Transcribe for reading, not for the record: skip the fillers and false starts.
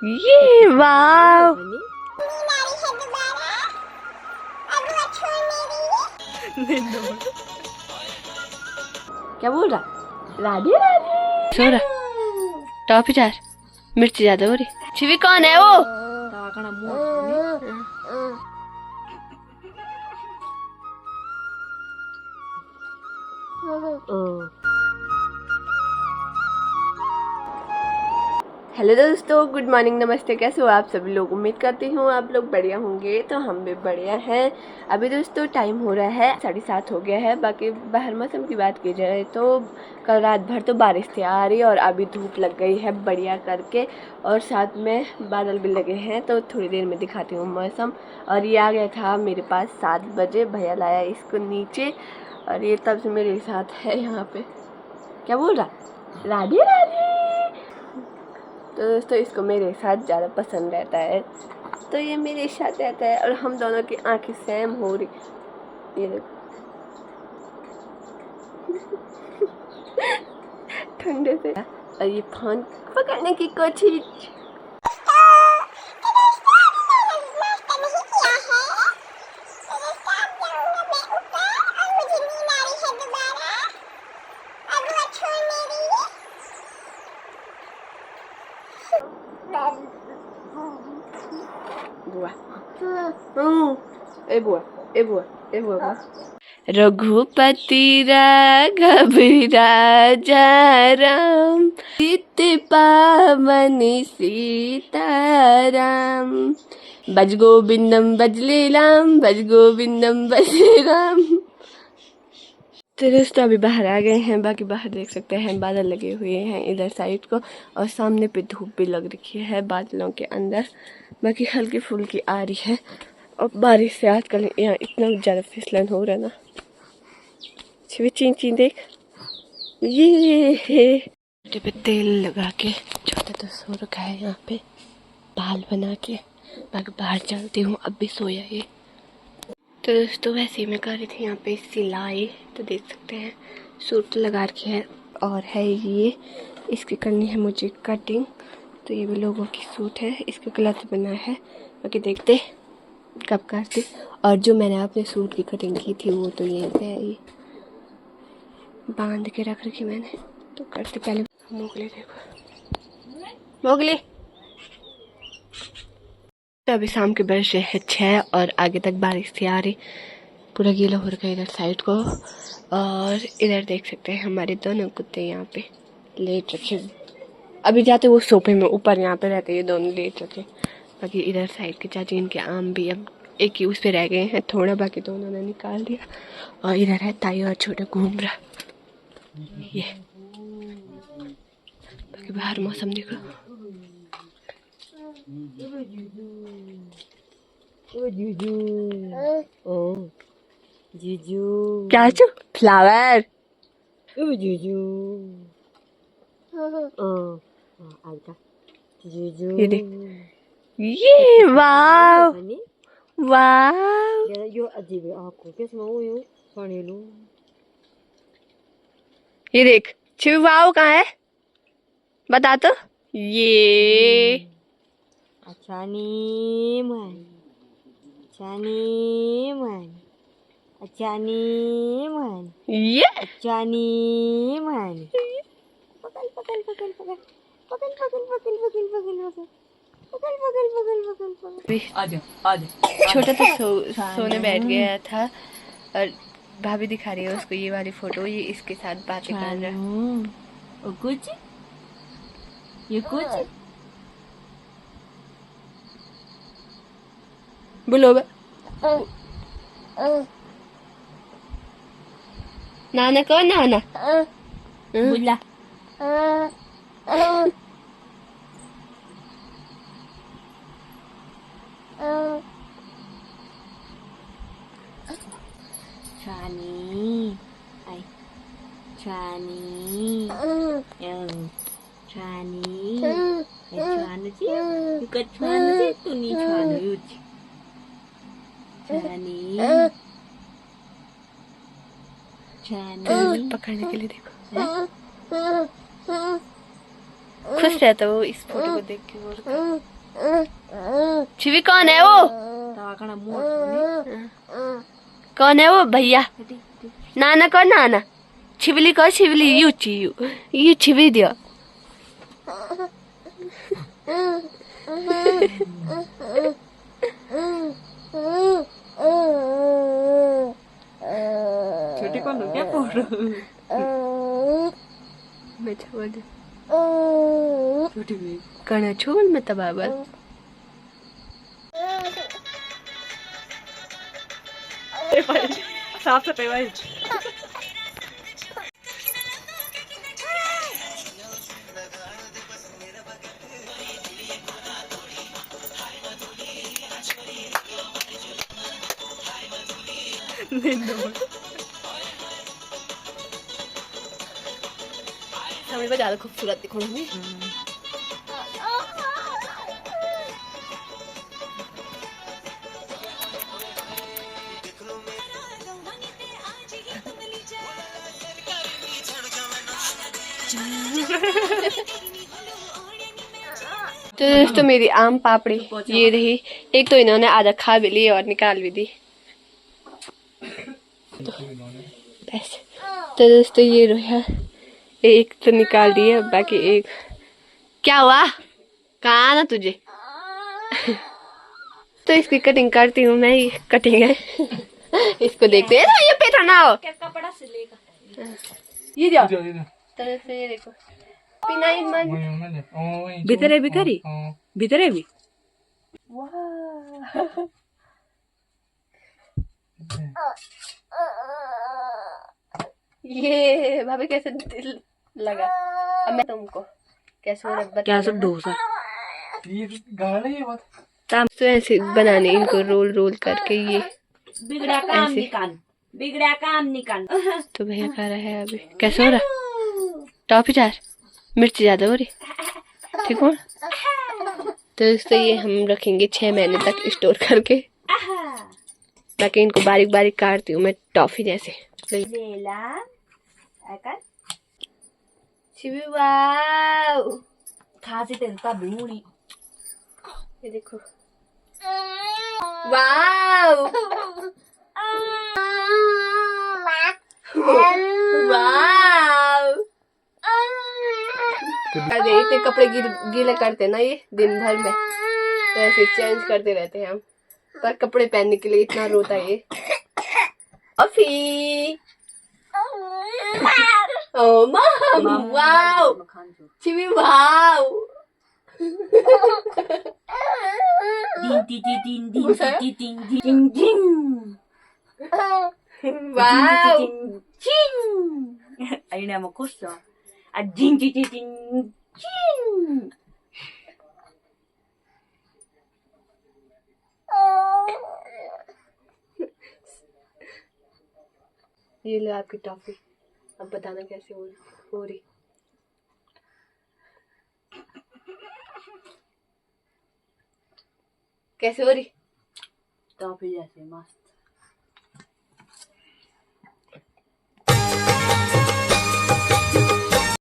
ये वाह क्या बोल रहा? राधे राधे सो रहा। टॉफी चार मिर्ची ज्यादा हो रही। छिवी कौन है वो? हेलो दोस्तों, गुड मॉर्निंग, नमस्ते। कैसे हो आप सभी लोग? उम्मीद करती हूँ आप लोग बढ़िया होंगे। तो हम भी बढ़िया हैं। अभी दोस्तों टाइम हो रहा है 7:30 हो गया है। बाकी बाहर मौसम की बात की जाए तो कल रात भर तो बारिश थी आ रही और अभी धूप लग गई है बढ़िया करके, और साथ में बादल भी लगे हैं। तो थोड़ी देर में दिखाती हूँ मौसम। और ये आ गया था मेरे पास 7 बजे, भैया लाया इसको नीचे और ये तब से मेरे साथ है यहाँ पे। क्या बोल रहा? राधे राधे। तो दोस्तों इसको मेरे साथ ज़्यादा पसंद रहता है, तो ये मेरे साथ रहता है और हम दोनों की आंखें सेम हो रही। ये देखो ठंडे से। और ये फोन पकड़ने की कोशिश। बुआ ए बुआ ए बुआ ए बुआ। रघुपति राघव राजा राम, सीते पावनी सीताराम, भज गोविंदम भज लीलाम, भज गोविंदम भज राम। तो दोस्तों अभी बाहर आ गए हैं। बाकी बाहर देख सकते हैं बादल लगे हुए हैं इधर साइड को, और सामने पे धूप भी लग रखी है बादलों के अंदर। बाकी हल्की फुल्की आ रही है। और बारिश से आजकल यहाँ इतना ज़्यादा फिसलन हो रहा है ना। छिवी चीन चीन देख, ये पे तेल लगा के छोटा तो सो रखा है यहाँ पे बाल बना के। बाकी बाहर चलती हूँ, अब भी सोया ये। तो दोस्तों वैसे ही मैं कर रही थी यहाँ पे सिलाई। तो देख सकते हैं सूट लगा रखी है और है ये, इसकी करनी है मुझे कटिंग। तो ये भी लोगों की सूट है, इसका कलर बना है। बाकी देखते कब करते। और जो मैंने अपने सूट की कटिंग की थी वो तो यहीं पे है, ये बांध के रख रखी मैंने। तो करते पहले। मोगली देखो, मोगली। तो अभी शाम के बजे है 6 और आगे तक बारिश थी आ रही। पूरा गीला हो रखा है इधर साइड को। और इधर देख सकते हैं हमारे दोनों कुत्ते यहाँ पे लेट रखे। अभी जाते वो सोफे में ऊपर यहाँ पे रहते, ये दोनों लेट रखे। बाकी इधर साइड के चाची इनके आम भी अब एक ही उस पे रह गए हैं थोड़ा, बाकी दोनों ने निकाल दिया। और इधर है ताई और छोटा घूम रहा ये। बाकी बाहर मौसम देखो। जीजू क्या चो फ्लावर जीजू जीजू। ये देख, ये वाव वाव। ये देख छिवी वाव कहाँ है बता तो। ये अचानी मन ये अचानी मन पकड़ पकड़ पकड़ पकड़ पकड़ पकड़ पकड़ पकड़ पकड़ पकड़ पकड़। आजा छोटा तो सोने बैठ गया था और भाभी दिखा रही है उसको ये वाली फोटो। ये इसके साथ बातें कर रहा है। कुछ ये कुछ बोलो नाना कौन नाना बुला Chani ai Chani Chani Chani sih bukan Chani sih tu ni Chani Chani Chani पकड़ने के लिए देखो। खुश रहता वो इस फोटो को देख के। छिवी कौन है वो? कौन है वो भैया? नाना कौन? नाना छिवली कौन? छिवली यू छिवी दियो। छोटे कौन हो क्या फोटो? मैं छोड़ छोटी भी कना छोड़ मैं तबाबर। साफ सफाई भाई। समझ में ज्यादा खूबसूरत दिखो ना। तो दोस्तों मेरी आम पापड़ी ये रही। एक तो इन्होंने आधा खा भी ली और निकाल भी दी। तो बस तो दोस्तों ये रहा, एक तो निकाल दी है, बाकी एक। क्या हुआ? कहाँ आना तुझे? तो इसकी कटिंग करती हूँ मैं। ये कटिंग है। इसको देखते हैं ना, ये पेटा ना हो। कपड़ा सिलेगा ये दिया तो ये देखो पिना मन भीतरे भी करी भीतरे भी। ये भाभी कैसे दिल लगा। अब मैं तुमको कैसे हो रहा क्या सब डोसा तो ऐसे बनाने इनको रोल रोल करके ये बिगड़ा काम ऐसे। निकाल बिगड़ा काम निकाल। तो भैया खा रहा है अभी। कैसे हो रहा? टॉफी चार मिर्च ज्यादा हो रही। ठीक हो? तो दोस्तों ये हम रखेंगे 6 महीने तक स्टोर करके। बाकी इनको बारीक बारीक काटती हूँ मैं टॉफी जैसे। वाव खांसी तेलता भूरी। ये देखो वाव वाव। अरे इतने कपड़े गीले करते ना ये दिन भर में, तो ऐसे चेंज करते रहते हैं हम। पर कपड़े पहनने के लिए इतना रोता है ये। अफी ओ मम वाव चिवी वाव। वाव Ayun mo kusto. Ading ting. ये लो आपकी टॉफी। अब बताना कैसे हो रही। कैसे हो रही? टॉफी जैसे मस्त।